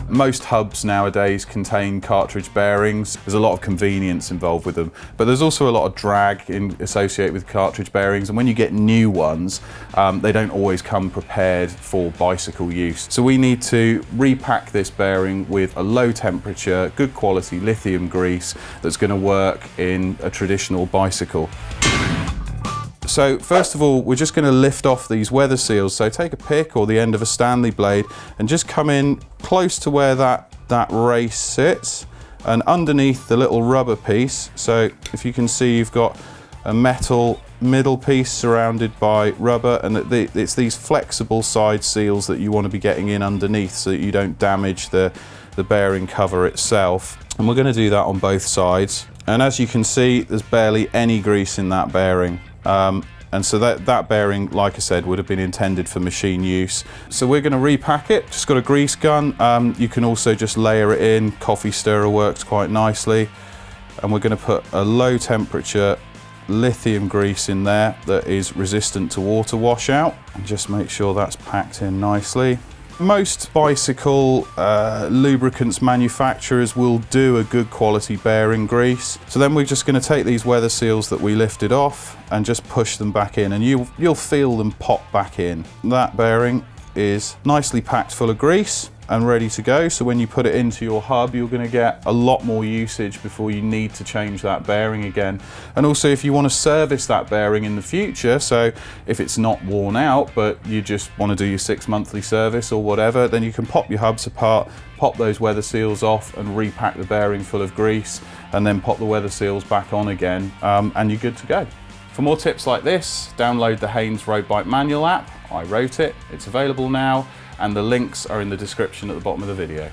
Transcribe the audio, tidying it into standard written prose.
Most hubs nowadays contain cartridge bearings. There's a lot of convenience involved with them, but there's also a lot of drag associated with cartridge bearings, and when you get new ones, they don't always come prepared for bicycle use. So we need to repack this bearing with a low temperature, good quality lithium grease that's going to work in a traditional bicycle. So first of all, we're just going to lift off these weather seals. So take a pick or the end of a Stanley blade and just come in close to where that race sits and underneath the little rubber piece. So if you can see, you've got a metal middle piece surrounded by rubber, and it's these flexible side seals that you want to be getting in underneath so that you don't damage the bearing cover itself. And we're going to do that on both sides. And as you can see, there's barely any grease in that bearing. And so that bearing, like I said, would have been intended for machine use. So we're going to repack it. Just got a grease gun. You can also just layer it in. Coffee stirrer works quite nicely. And we're going to put a low temperature lithium grease in there that is resistant to water washout. And just make sure that's packed in nicely. Most bicycle lubricants manufacturers will do a good quality bearing grease. So then we're just going to take these weather seals that we lifted off and just push them back in, and you'll feel them pop back in. That bearing is nicely packed full of grease and ready to go. So when you put it into your hub, you're going to get a lot more usage before you need to change that bearing again. And also, if you want to service that bearing in the future, so if it's not worn out but you just want to do your 6 monthly service or whatever, then you can pop your hubs apart, pop those weather seals off and repack the bearing full of grease, and then pop the weather seals back on again, and you're good to go. For more tips like this, download the Haynes Road Bike Manual app. I wrote it, it's available now, and the links are in the description at the bottom of the video.